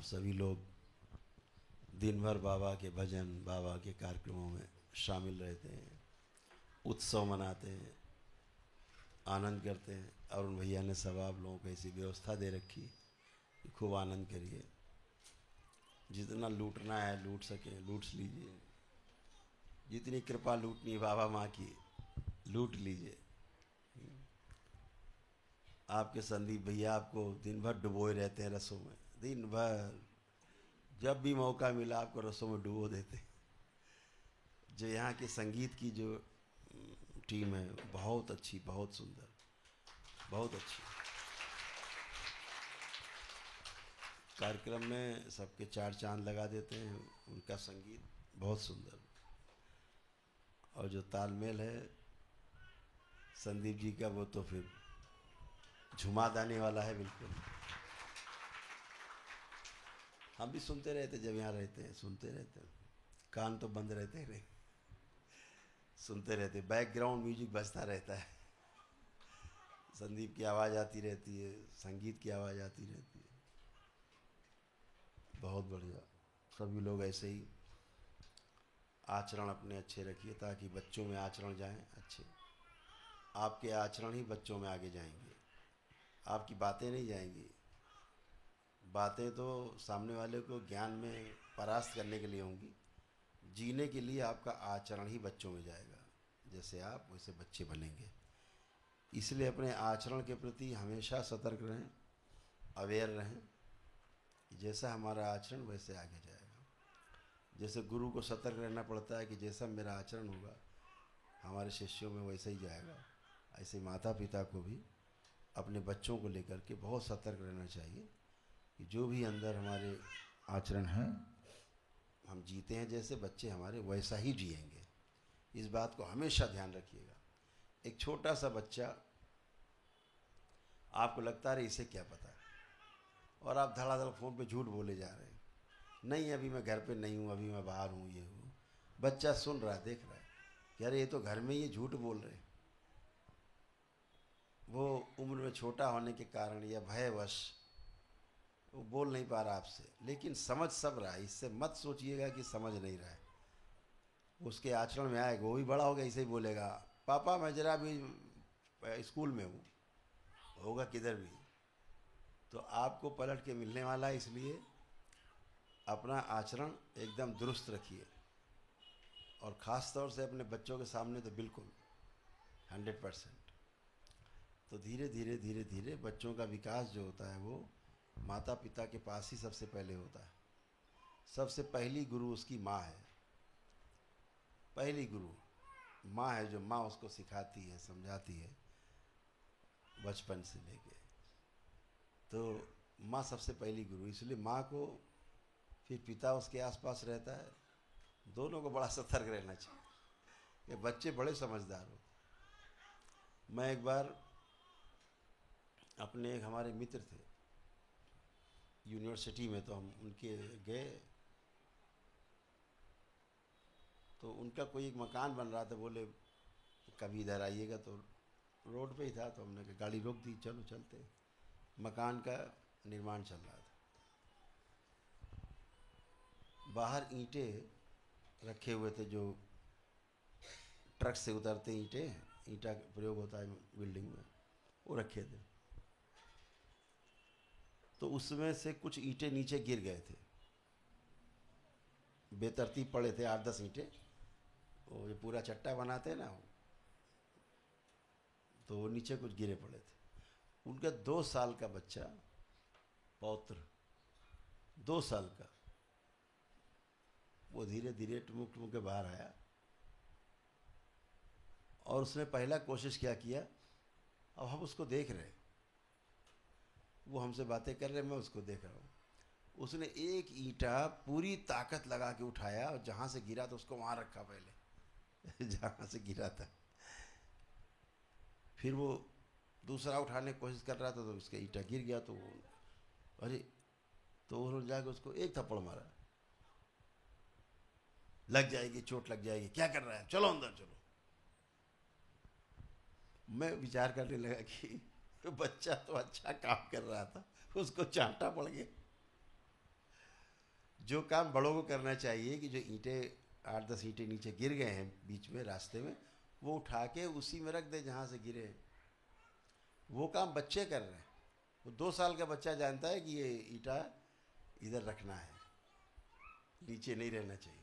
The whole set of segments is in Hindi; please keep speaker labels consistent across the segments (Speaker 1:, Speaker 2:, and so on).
Speaker 1: आप सभी लोग दिन भर बाबा के भजन, बाबा के कार्यक्रमों में शामिल रहते हैं, उत्सव मनाते हैं, आनंद करते हैं। और उन भैया ने सब आप लोगों को ऐसी व्यवस्था दे रखी कि खूब आनंद करिए, जितना लूटना है लूट सकें लूट लीजिए, जितनी कृपा लूटनी है बाबा माँ की लूट लीजिए। आपके संदीप भैया आपको दिन भर डुबोए रहते हैं रसों में, दिन भर जब भी मौका मिला आपको रसों में डुबो देते हैं। जो यहाँ के संगीत की जो टीम है बहुत अच्छी, बहुत सुंदर, बहुत अच्छी। कार्यक्रम में सबके चार चांद लगा देते हैं, उनका संगीत बहुत सुंदर। और जो तालमेल है संदीप जी का, वो तो फिर झुमा देने वाला है बिल्कुल। हम भी सुनते रहते, जब यहाँ रहते हैं सुनते रहते हैं, कान तो बंद रहते नहीं, सुनते रहते, बैकग्राउंड म्यूजिक बजता रहता है, संदीप की आवाज़ आती रहती है, संगीत की आवाज़ आती रहती है। बहुत बढ़िया। सभी लोग ऐसे ही आचरण अपने अच्छे रखिए ताकि बच्चों में आचरण जाएं अच्छे। आपके आचरण ही बच्चों में आगे जाएंगे, आपकी बातें नहीं जाएंगी। बातें तो सामने वाले को ज्ञान में परास्त करने के लिए होंगी, जीने के लिए आपका आचरण ही बच्चों में जाएगा। जैसे आप वैसे बच्चे बनेंगे। इसलिए अपने आचरण के प्रति हमेशा सतर्क रहें, अवेयर रहें। जैसा हमारा आचरण वैसे आगे जाएगा। जैसे गुरु को सतर्क रहना पड़ता है कि जैसा मेरा आचरण होगा हमारे शिष्यों में वैसे ही जाएगा, ऐसे माता पिता को भी अपने बच्चों को लेकर के बहुत सतर्क रहना चाहिए कि जो भी अंदर हमारे आचरण हैं, हम जीते हैं जैसे, बच्चे हमारे वैसा ही जिएंगे। इस बात को हमेशा ध्यान रखिएगा। एक छोटा सा बच्चा, आपको लगता है इसे क्या पता है, और आप धड़ाधड़ फ़ोन पे झूठ बोले जा रहे हैं, नहीं अभी मैं घर पे नहीं हूँ, अभी मैं बाहर हूँ, ये हूँ। बच्चा सुन रहा है, देख रहा है कि अरे ये तो घर में ही झूठ बोल रहे हैं। वो उम्र में छोटा होने के कारण या भयवश वो बोल नहीं पा रहा आपसे, लेकिन समझ सब रहा है। इससे मत सोचिएगा कि समझ नहीं रहा है, उसके आचरण में आएगा। वो भी बड़ा होगा ऐसे ही बोलेगा, पापा मैं जरा अभी स्कूल में हूँ, होगा किधर भी। तो आपको पलट के मिलने वाला है, इसलिए अपना आचरण एकदम दुरुस्त रखिए। और ख़ास तौर से अपने बच्चों के सामने तो बिल्कुल 100%। तो धीरे धीरे धीरे धीरे बच्चों का विकास जो होता है वो माता पिता के पास ही सबसे पहले होता है। सबसे पहली गुरु उसकी माँ है, पहली गुरु माँ है, जो माँ उसको सिखाती है, समझाती है बचपन से लेके। तो माँ सबसे पहली गुरु, इसलिए माँ को, फिर पिता उसके आसपास रहता है। दोनों को बड़ा सतर्क रहना चाहिए कि बच्चे बड़े समझदार हो। मैं एक बार अपने एक हमारे मित्र थे यूनिवर्सिटी में, तो हम उनके गए, तो उनका कोई एक मकान बन रहा था। बोले कभी इधर आइएगा, तो रोड पे ही था, तो हमने गाड़ी रोक दी, चलो चलते हैं। मकान का निर्माण चल रहा था, बाहर ईंटें रखे हुए थे, जो ट्रक से उतरते ईंटें, ईंटा का प्रयोग होता है बिल्डिंग में, वो रखे थे। तो उसमें से कुछ ईंटें नीचे गिर गए थे, बेतरतीब पड़े थे 8-10 ईंटें। वो जो पूरा चट्टा बनाते हैं ना, तो वो नीचे कुछ गिरे पड़े थे। उनका 2 साल का बच्चा, पौत्र 2 साल का, वो धीरे धीरे टुमुक टुमुक के बाहर आया। और उसने पहला कोशिश क्या किया, अब हम उसको देख रहे, वो हमसे बातें कर रहे, मैं उसको देख रहा हूँ। उसने एक ईंटा पूरी ताकत लगा के उठाया, और जहाँ से गिरा था उसको वहाँ रखा पहले जहाँ से गिरा था। फिर वो दूसरा उठाने की कोशिश कर रहा था, तो उसका ईंटा गिर गया। तो वो, अरे, तो उन्होंने जाकर उसको एक थप्पड़ मारा, लग जाएगी, चोट लग जाएगी, क्या कर रहा है, चलो अंदर चलो। मैं विचार करने लगा कि बच्चा तो अच्छा काम कर रहा था, उसको चांटा पड़ गया। जो काम बड़ों को करना चाहिए कि जो ईंटें 8-10 ईंटें नीचे गिर गए हैं बीच में रास्ते में, वो उठा के उसी में रख दे जहाँ से गिरे। वो काम बच्चे कर रहे हैं। वो 2 साल का बच्चा जानता है कि ये ईंटा इधर रखना है, नीचे नहीं रहना चाहिए।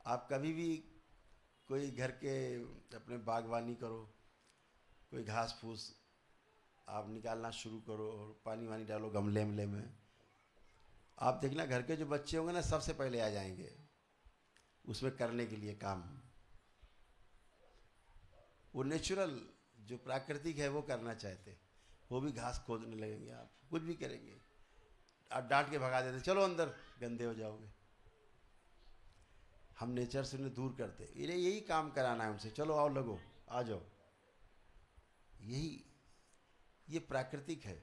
Speaker 1: आप कभी भी कोई घर के अपने बागवानी करो, कोई घास फूस आप निकालना शुरू करो और पानी वानी डालो गमले वमले में, आप देखना घर के जो बच्चे होंगे ना सबसे पहले आ जाएंगे उसमें करने के लिए काम। वो नेचुरल जो प्राकृतिक है वो करना चाहते, वो भी घास खोदने लगेंगे, आप कुछ भी करेंगे, आप डांट के भगा देते चलो अंदर गंदे हो जाओगे। हम नेचर से उन्हें दूर करते, इन्हें यही काम कराना है उनसे, चलो आओ लगो आ जाओ, यही ये प्राकृतिक है।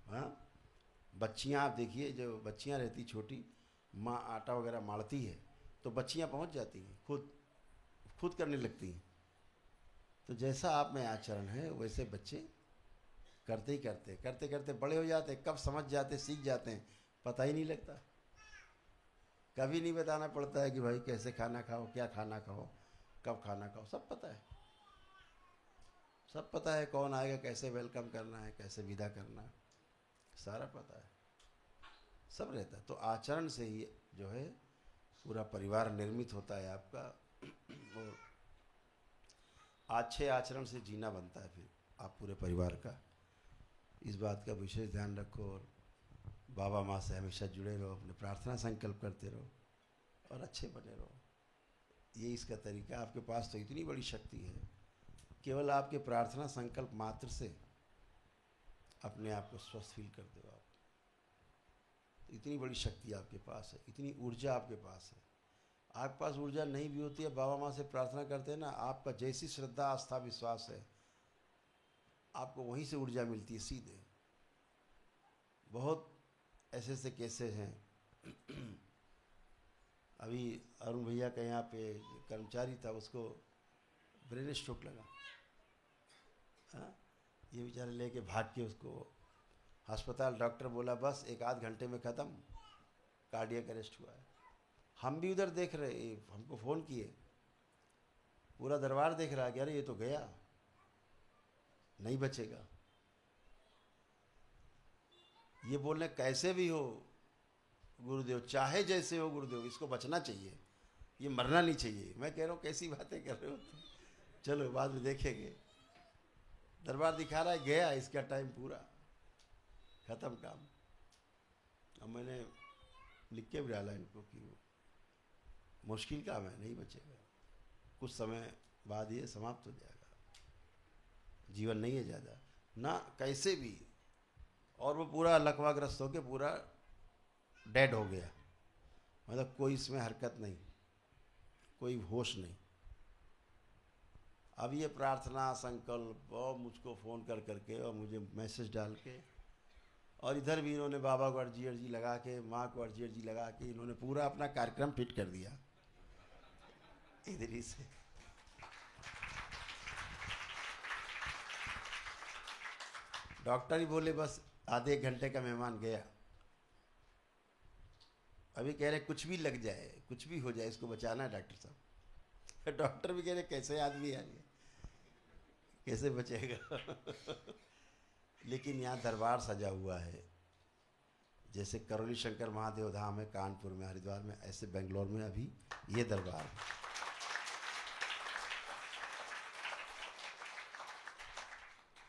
Speaker 1: हाँ, बच्चियाँ आप देखिए, जो बच्चियाँ रहती छोटी, माँ आटा वगैरह मारती है तो बच्चियाँ पहुँच जाती हैं, खुद करने लगती हैं। तो जैसा आप में आचरण है वैसे बच्चे करते ही करते करते बड़े हो जाते, कब समझ जाते सीख जाते हैं पता ही नहीं लगता। कभी नहीं बताना पड़ता है कि भाई कैसे खाना खाओ, क्या खाना खाओ, कब खाना खाओ, सब पता है। सब पता है कौन आएगा, कैसे वेलकम करना है, कैसे विदा करना है, सारा पता है, सब रहता है। तो आचरण से ही जो है पूरा परिवार निर्मित होता है आपका। और अच्छे आचरण से जीना बनता है फिर आप पूरे परिवार का। इस बात का विशेष ध्यान रखो और बाबा माँ से हमेशा जुड़े रहो, अपने प्रार्थना संकल्प करते रहो और अच्छे बने रहो। ये इसका तरीका। आपके पास तो इतनी बड़ी शक्ति है, केवल आपके प्रार्थना संकल्प मात्र से अपने आप को स्वस्थ फील करते हो आप। तो इतनी बड़ी शक्ति आपके पास है, इतनी ऊर्जा आपके पास है। आपके पास ऊर्जा नहीं भी होती है, बाबा माँ से प्रार्थना करते हैं ना, आपका जैसी श्रद्धा आस्था विश्वास है आपको वहीं से ऊर्जा मिलती है सीधे। बहुत ऐसे ऐसे केसेस हैं। अभी अरुण भैया के यहाँ पे कर्मचारी था, उसको ब्रेन स्ट्रोक लगा। हाँ, ये बेचारे लेके भाग के उसको अस्पताल, डॉक्टर बोला बस 1-8 घंटे में ख़त्म, कार्डियक अरेस्ट हुआ है। हम भी उधर देख रहे, हमको फ़ोन किए, पूरा दरबार देख रहा कि अरे ये तो गया, नहीं बचेगा। ये बोल रहे कैसे भी हो गुरुदेव, चाहे जैसे हो गुरुदेव, इसको बचना चाहिए, ये मरना नहीं चाहिए। मैं कह रहा हूँ कैसी बातें कर रहे हो, चलो बाद में देखेंगे। दरबार दिखा रहा है गया, इसका टाइम पूरा ख़त्म काम। अब मैंने लिख के भी डाला इनको कि वो मुश्किल काम है, नहीं बचेगा, कुछ समय बाद ये समाप्त हो जाएगा, जीवन नहीं है ज़्यादा ना कैसे भी। और वो पूरा लकवाग्रस्त होकर पूरा डेड हो गया, मतलब कोई इसमें हरकत नहीं, कोई होश नहीं। अब ये प्रार्थना संकल्प और मुझको फ़ोन कर करके और मुझे मैसेज डाल के, और इधर भी इन्होंने बाबा को अर्जी लगा के, माँ को अर्जी लगा के, इन्होंने पूरा अपना कार्यक्रम फिट कर दिया इधर ही से। डॉक्टर ही बोले बस आधे 1 घंटे का मेहमान गया। अभी कह रहे कुछ भी लग जाए, कुछ भी हो जाए, इसको बचाना है डॉक्टर साहब। डॉक्टर भी कह रहे कैसे आदमी है ये, कैसे बचेगा। लेकिन यहाँ दरबार सजा हुआ है, जैसे करौली शंकर महादेव धाम है कानपुर में, हरिद्वार में, ऐसे बेंगलोर में अभी ये दरबार है।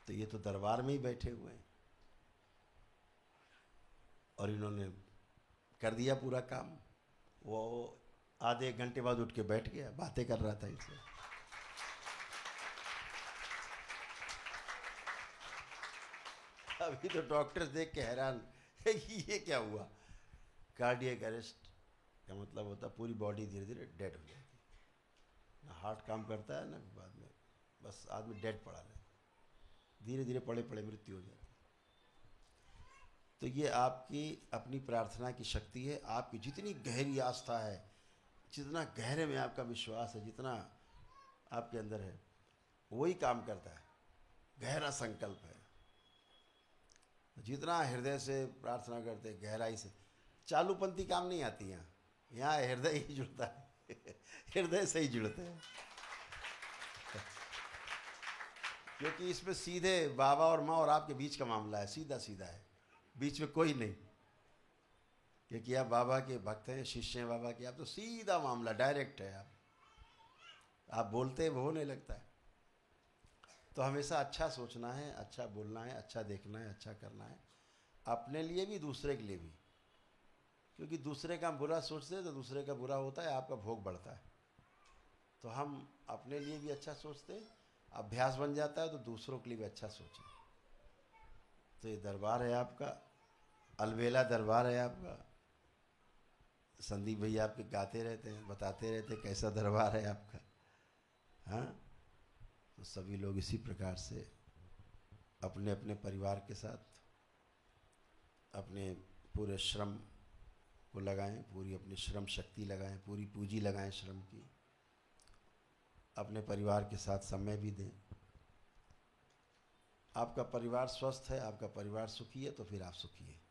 Speaker 1: तो ये तो दरबार में ही बैठे हुए हैं और इन्होंने कर दिया पूरा काम। वो आधे 1 घंटे बाद उठ के बैठ गया, बातें कर रहा था इनसे। अभी तो डॉक्टर देख के हैरान है कि ये क्या हुआ। कार्डियक अरेस्ट का मतलब होता है पूरी बॉडी धीरे धीरे डेड हो जाती है, ना हार्ट काम करता है ना बाद में, बस आदमी डेड पड़ा रहे, धीरे धीरे पड़े पड़े मृत्यु हो जाती है। तो ये आपकी अपनी प्रार्थना की शक्ति है, आपकी जितनी गहरी आस्था है, जितना गहरे में आपका विश्वास है, जितना आपके अंदर है, वही काम करता है। गहरा संकल्प है, जितना हृदय से प्रार्थना करते गहराई से, चालूपंथी काम नहीं आती यहाँ, यहाँ हृदय ही जुड़ता है हृदय से ही जुड़ते हैं। क्योंकि इसमें सीधे बाबा और माँ और आपके बीच का मामला है, सीधा सीधा है, बीच में कोई नहीं। क्योंकि आप बाबा के भक्त हैं, शिष्य हैं बाबा के, आप तो सीधा मामला डायरेक्ट है। आप बोलते हैं वो होने लगता है। तो हमेशा अच्छा सोचना है, अच्छा बोलना है, अच्छा देखना है, अच्छा करना है, अपने लिए भी दूसरे के लिए भी। क्योंकि दूसरे का हम बुरा सोचते हैं तो दूसरे का बुरा होता है, आपका भोग बढ़ता है। तो हम अपने लिए भी अच्छा सोचते हैं, अभ्यास बन जाता है तो दूसरों के लिए भी अच्छा सोचें। तो ये दरबार है आपका, अलबेला दरबार है आपका। संदीप भैया आपके गाते रहते हैं, बताते रहते हैं कैसा दरबार है आपका। हाँ, तो सभी लोग इसी प्रकार से अपने अपने परिवार के साथ अपने पूरे श्रम को लगाएं, पूरी अपनी श्रम शक्ति लगाएं, पूरी पूंजी लगाएं श्रम की, अपने परिवार के साथ समय भी दें। आपका परिवार स्वस्थ है, आपका परिवार सुखी है तो फिर आप सुखी हैं।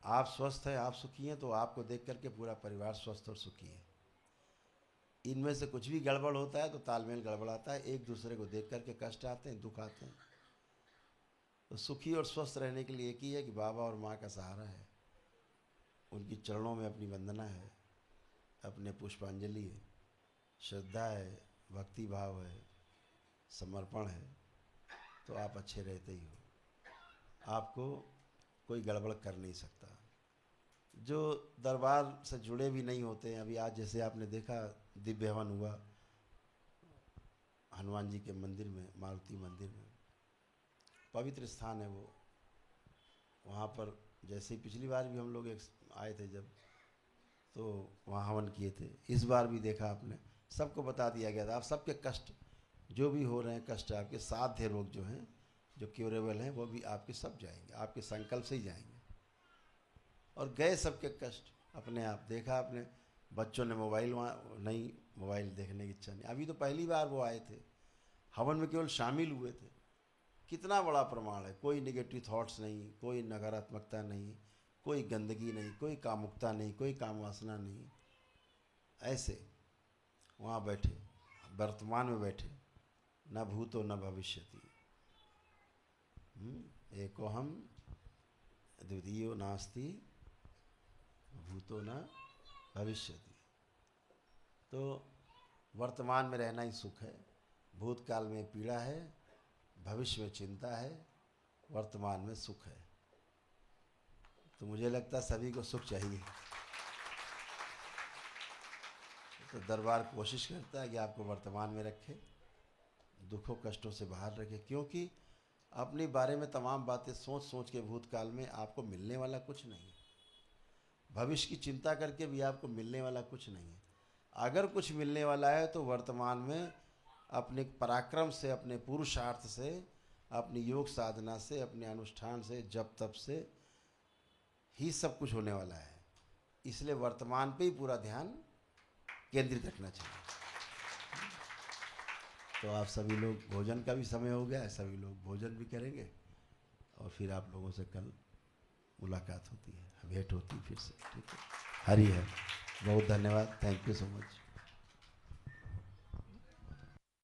Speaker 1: आप स्वस्थ हैं, आप सुखी हैं तो आपको देख करके पूरा परिवार स्वस्थ और सुखी है। इनमें से कुछ भी गड़बड़ होता है तो तालमेल गड़बड़ाता है, एक दूसरे को देख करके कष्ट आते हैं, दुख आते हैं। तो सुखी और स्वस्थ रहने के लिए एक ही है कि बाबा और माँ का सहारा है, उनकी चरणों में अपनी वंदना है, अपने पुष्पांजलि है, श्रद्धा है, भक्ति भाव है, समर्पण है, तो आप अच्छे रहते ही हो। आपको कोई गड़बड़ कर नहीं सकता। जो दरबार से जुड़े भी नहीं होते हैं, अभी आज जैसे आपने देखा दिव्य हवन हुआ हनुमान जी के मंदिर में, मारुति मंदिर में, पवित्र स्थान है वो। वहाँ पर जैसे पिछली बार भी हम लोग एक आए थे जब, तो वहाँ हवन किए थे। इस बार भी देखा आपने, सबको बता दिया गया था। आप सबके कष्ट जो भी हो रहे हैं, कष्ट आपके साध्य रोग जो हैं, जो क्यूरेबल हैं, वो भी आपके सब जाएंगे, आपके संकल्प से ही जाएंगे। और गए सबके कष्ट अपने आप। देखा आपने, बच्चों ने मोबाइल वहाँ नहीं, मोबाइल देखने की इच्छा नहीं। अभी तो पहली बार वो आए थे, हवन में केवल शामिल हुए थे। कितना बड़ा प्रमाण है। कोई नेगेटिव थॉट्स नहीं, कोई नकारात्मकता नहीं, कोई गंदगी नहीं, कोई कामुकता नहीं, कोई काम वासना नहीं। ऐसे वहाँ बैठे, वर्तमान में बैठे, न भूतो न भविष्यति, एको हम द्वितीयो नास्ति भूतो न भविष्यति। तो वर्तमान में रहना ही सुख है। भूतकाल में पीड़ा है, भविष्य में चिंता है, वर्तमान में सुख है। तो मुझे लगता है सभी को सुख चाहिए। तो दरबार कोशिश करता है कि आपको वर्तमान में रखे, दुखों कष्टों से बाहर रखे। क्योंकि अपने बारे में तमाम बातें सोच सोच के भूतकाल में आपको मिलने वाला कुछ नहीं है, भविष्य की चिंता करके भी आपको मिलने वाला कुछ नहीं है। अगर कुछ मिलने वाला है तो वर्तमान में अपने पराक्रम से, अपने पुरुषार्थ से, अपनी योग साधना से, अपने अनुष्ठान से, जप तप से ही सब कुछ होने वाला है। इसलिए वर्तमान पे ही पूरा ध्यान केंद्रित रखना चाहिए। तो आप सभी लोग, भोजन का भी समय हो गया है, सभी लोग भोजन भी करेंगे और फिर आप लोगों से कल मुलाकात होती है, भेंट होती है फिर से। ठीक है, हरि है। बहुत धन्यवाद, थैंक यू सो मच।